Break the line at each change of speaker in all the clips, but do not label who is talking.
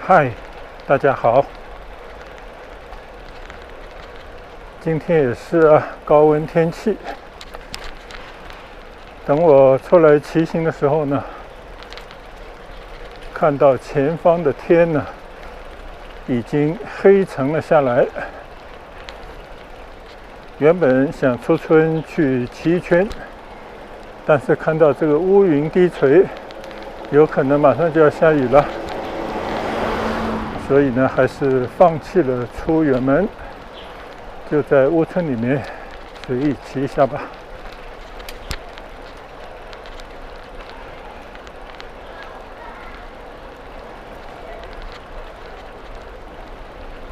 嗨，大家好。今天也是高温天气。等我出来骑行的时候呢，看到前方的天呢，已经黑沉了下来。原本想出村去骑一圈，但是看到这个乌云低垂，有可能马上就要下雨了。所以呢，还是放弃了出远门，就在屋村里面随意骑一下吧。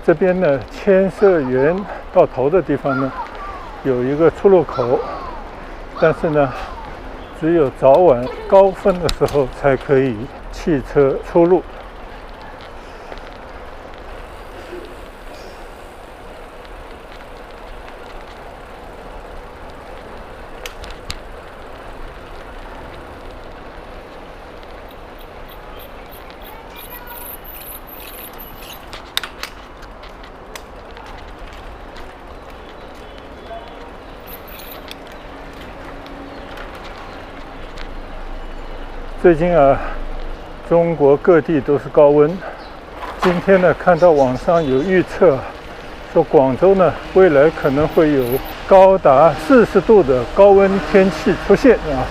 这边呢，千社园到头的地方呢，有一个出入口，但是呢，只有早晚高峰的时候才可以汽车出入。最近中国各地都是高温。今天呢，看到网上有预测，说广州呢未来可能会有高达40度的高温天气出现啊。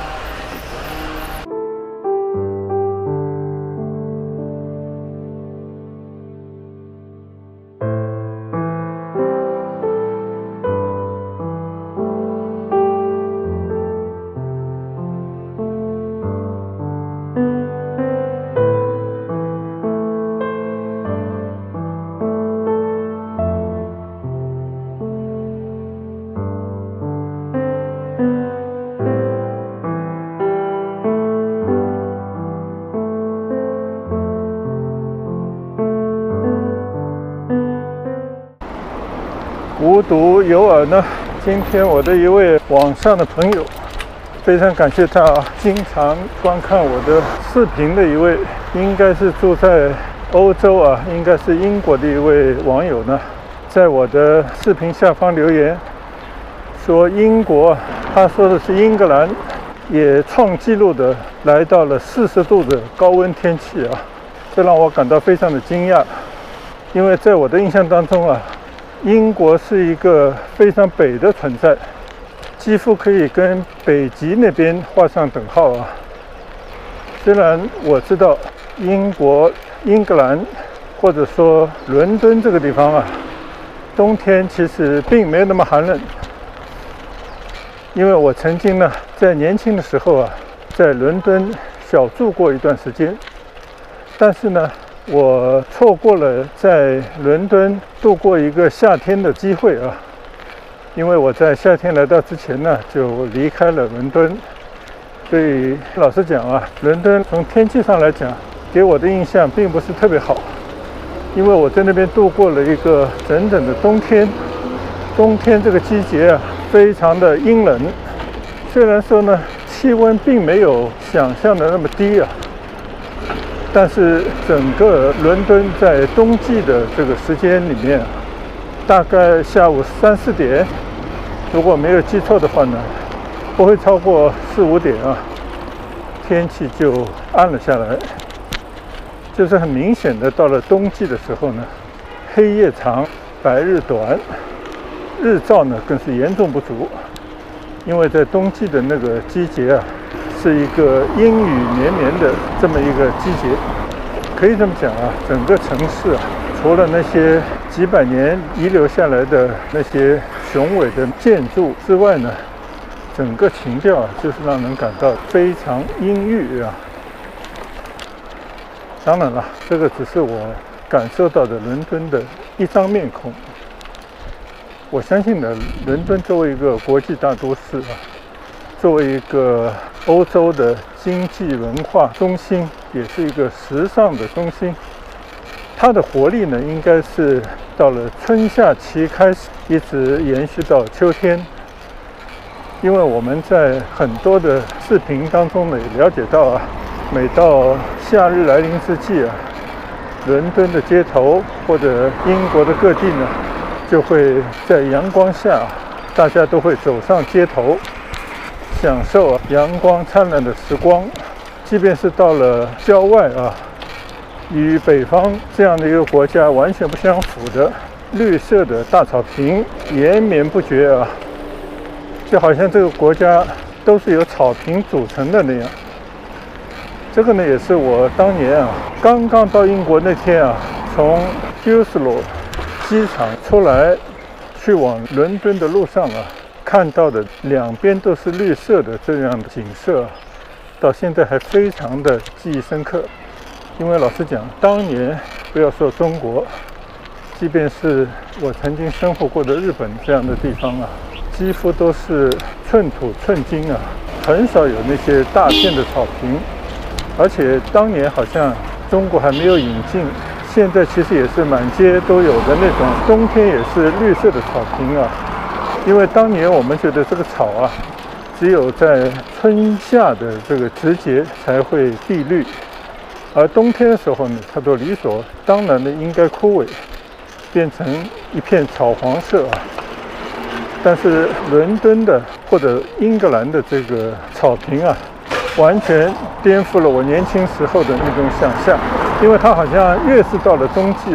无独有偶呢，今天我的一位网上的朋友，非常感谢他经常观看我的视频的一位，应该是住在欧洲应该是英国的一位网友呢，在我的视频下方留言说，英国，他说的是英格兰，也创纪录的来到了40度的高温天气这让我感到非常的惊讶，因为在我的印象当中英国是一个非常北的存在，几乎可以跟北极那边画上等号虽然我知道英格兰或者说伦敦这个地方冬天其实并没有那么寒冷，因为我曾经呢在年轻的时候在伦敦小住过一段时间，但是呢我错过了在伦敦度过一个夏天的机会因为我在夏天来到之前呢就离开了伦敦，所以老实讲伦敦从天气上来讲给我的印象并不是特别好，因为我在那边度过了一个整整的冬天。冬天这个季节非常的阴冷，虽然说呢气温并没有想象的那么低但是整个伦敦在冬季的这个时间里面，大概下午3、4点，如果没有记错的话呢，不会超过4、5点天气就暗了下来。就是很明显的，到了冬季的时候呢，黑夜长，白日短，日照呢更是严重不足。因为在冬季的那个季节是一个阴雨绵绵的这么一个季节，可以这么讲整个城市除了那些几百年遗留下来的那些雄伟的建筑之外呢，整个情调就是让人感到非常阴郁当然了，这个只是我感受到的伦敦的一张面孔。我相信呢，伦敦作为一个国际大都市作为一个欧洲的经济文化中心，也是一个时尚的中心，它的活力呢，应该是到了春夏期开始，一直延续到秋天。因为我们在很多的视频当中呢，也了解到每到夏日来临之际伦敦的街头或者英国的各地呢，就会在阳光下，大家都会走上街头，享受阳光灿烂的时光。即便是到了郊外与北方这样的一个国家完全不相符的绿色的大草坪延绵不绝就好像这个国家都是由草坪组成的那样。这个呢，也是我当年刚刚到英国那天从休斯罗机场出来去往伦敦的路上看到的两边都是绿色的这样的景色，到现在还非常的记忆深刻。因为老实讲，当年不要说中国，即便是我曾经生活过的日本这样的地方几乎都是寸土寸金很少有那些大片的草坪。而且当年好像中国还没有引进，现在其实也是满街都有的那种冬天也是绿色的草坪因为当年我们觉得这个草只有在春夏的这个时节才会碧绿，而冬天的时候呢，它都理所当然的应该枯萎，变成一片草黄色但是伦敦的或者英格兰的这个草坪完全颠覆了我年轻时候的那种想象，因为它好像越是到了冬季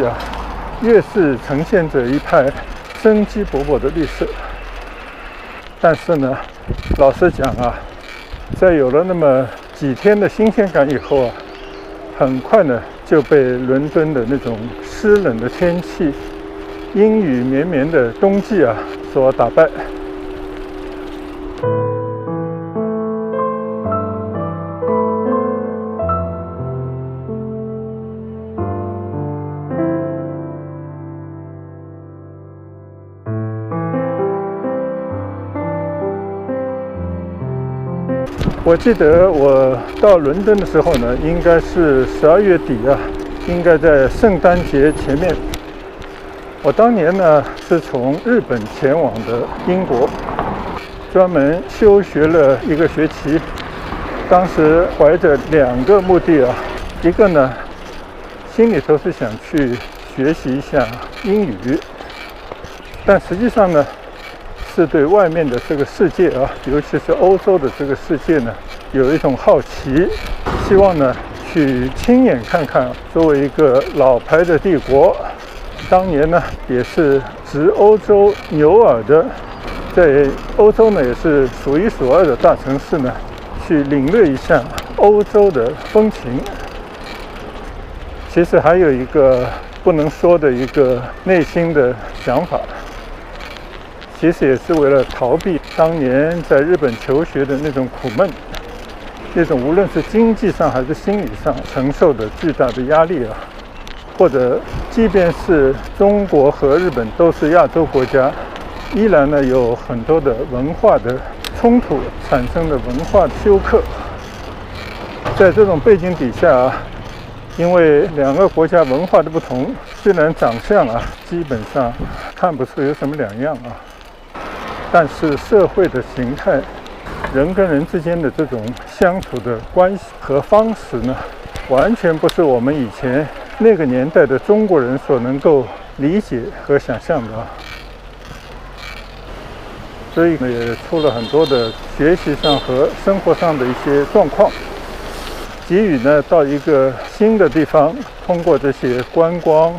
越是呈现着一派生机勃勃的绿色。但是呢，老实讲在有了那么几天的新鲜感以后很快呢就被伦敦的那种湿冷的天气、阴雨绵绵的冬季所打败。我记得我到伦敦的时候呢，应该是12月底应该在圣诞节前面。我当年呢是从日本前往的英国，专门休学了1个学期。当时怀着2个目的一个呢，心里头是想去学习一下英语，但实际上呢，是对外面的这个世界尤其是欧洲的这个世界呢，有一种好奇，希望呢去亲眼看看作为一个老牌的帝国，当年呢也是值欧洲牛耳的，在欧洲呢也是数一数二的大城市呢，去领略一下欧洲的风情。其实还有一个不能说的一个内心的想法，其实也是为了逃避当年在日本求学的那种苦闷，那种无论是经济上还是心理上承受的巨大的压力或者即便是中国和日本都是亚洲国家，依然呢有很多的文化的冲突产生的文化休克。在这种背景底下因为2个国家文化的不同，虽然长相基本上看不出有什么两样但是社会的形态，人跟人之间的这种相处的关系和方式呢，完全不是我们以前那个年代的中国人所能够理解和想象的所以呢，也出了很多的学习上和生活上的一些状况。给予呢到一个新的地方，通过这些观光，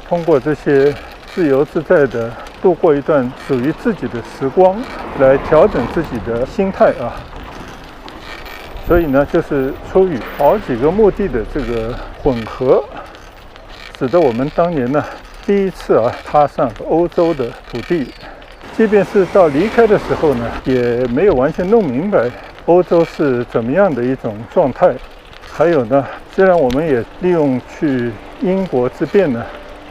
通过这些自由自在的度过一段属于自己的时光，来调整自己的心态所以呢，就是出于好几个目的的这个混合，使得我们当年呢第一次踏上欧洲的土地。即便是到离开的时候呢，也没有完全弄明白欧洲是怎么样的一种状态。还有呢，虽然我们也利用去英国之便呢，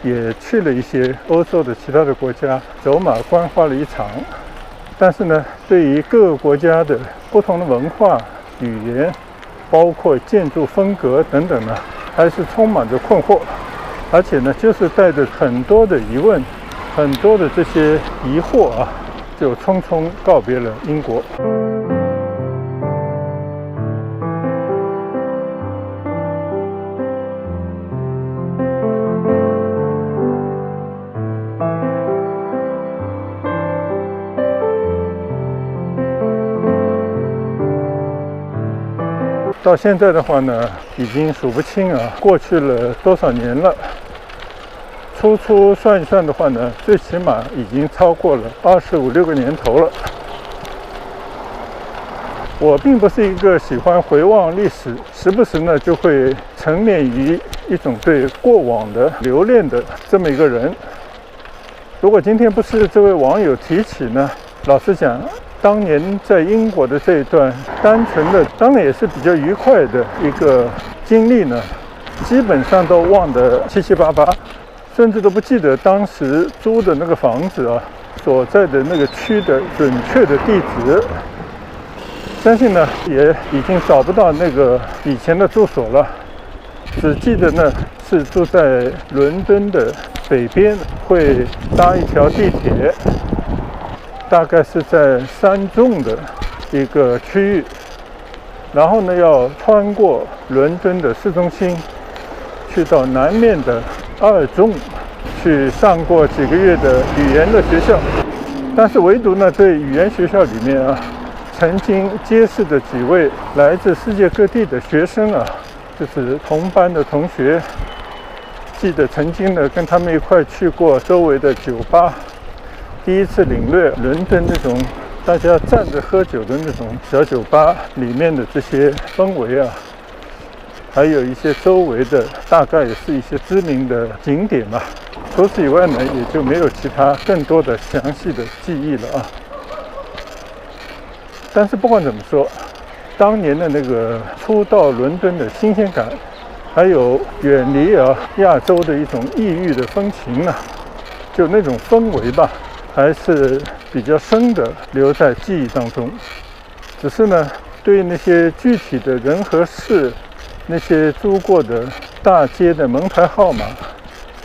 也去了一些欧洲的其他的国家，走马观花了一场，但是呢，对于各个国家的不同的文化、语言，包括建筑风格等等呢，还是充满着困惑，而且呢，就是带着很多的疑问，很多的这些疑惑就匆匆告别了英国。到现在的话呢，已经数不清啊，过去了多少年了。粗算一算的话呢，最起码已经超过了25、6个年头了。我并不是一个喜欢回望历史，时不时呢就会沉湎于一种对过往的留恋的这么一个人。如果今天不是这位网友提起呢，老实讲，当年在英国的这一段单纯的，当然也是比较愉快的一个经历呢，基本上都忘得七七八八，甚至都不记得当时租的那个房子啊所在的那个区的准确的地址。相信呢也已经找不到那个以前的住所了，只记得呢是住在伦敦的北边，会搭一条地铁，大概是在3纵的一个区域，然后呢要穿过伦敦的市中心，去到南面的2纵，去上过几个月的语言的学校。但是唯独呢这语言学校里面啊，曾经结识的几位来自世界各地的学生啊，就是同班的同学，记得曾经呢跟他们一块去过周围的酒吧，第一次领略伦敦那种大家站着喝酒的那种小酒吧里面的这些氛围啊，还有一些周围的大概也是一些知名的景点吧。除此以外呢，也就没有其他更多的详细的记忆了啊。但是不管怎么说，当年的那个初到伦敦的新鲜感，还有远离亚洲的一种异域的风情呢，就那种氛围吧，还是比较深的留在记忆当中。只是呢，对于那些具体的人和事，那些租过的大街的门牌号码，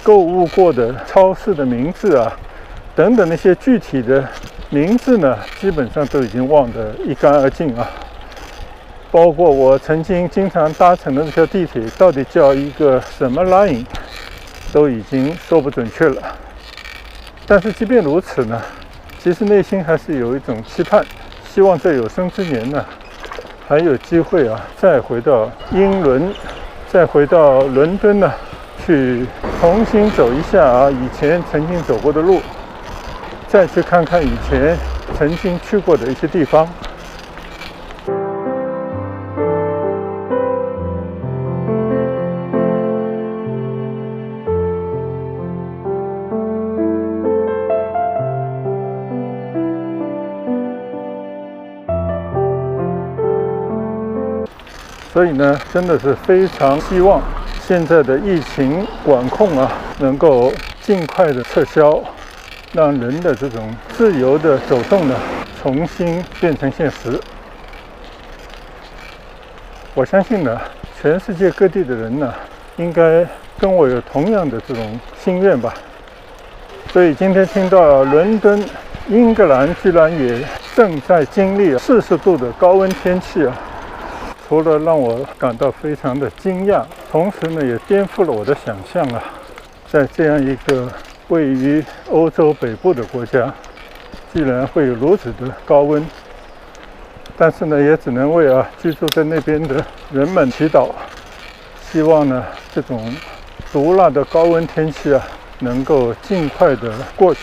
购物过的超市的名字啊，等等那些具体的名字呢，基本上都已经忘得一干二净啊。包括我曾经经常搭乘的那条地铁到底叫一个什么 line， 都已经说不准确了。但是即便如此呢，其实内心还是有一种期盼，希望在有生之年呢，还有机会啊，再回到英伦，再回到伦敦呢，去重新走一下啊以前曾经走过的路，再去看看以前曾经去过的一些地方。所以呢，真的是非常希望现在的疫情管控啊，能够尽快的撤销，让人的这种自由的走动呢，重新变成现实。我相信呢，全世界各地的人呢，应该跟我有同样的这种心愿吧。所以今天听到伦敦、英格兰居然也正在经历40度的高温天气啊，除了让我感到非常的惊讶，同时呢也颠覆了我的想象啊，在这样一个位于欧洲北部的国家，居然会有如此的高温。但是呢，也只能为居住在那边的人们祈祷，希望呢这种毒辣的高温天气啊，能够尽快的过去。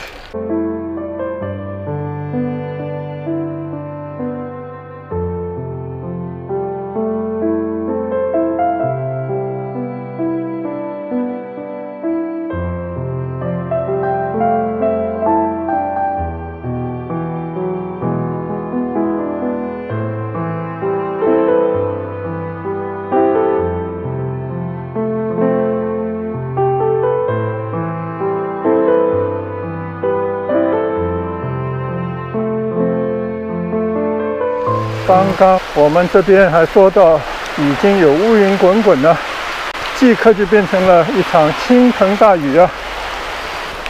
刚刚我们这边还说到已经有乌云滚滚了，即刻就变成了一场倾盆大雨啊！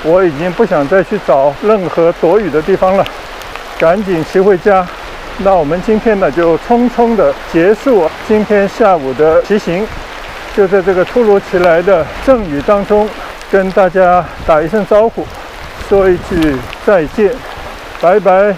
我已经不想再去找任何躲雨的地方了，赶紧骑回家。那我们今天呢就匆匆的结束今天下午的骑行，就在这个突如其来的阵雨当中跟大家打一声招呼，说一句再见，拜拜。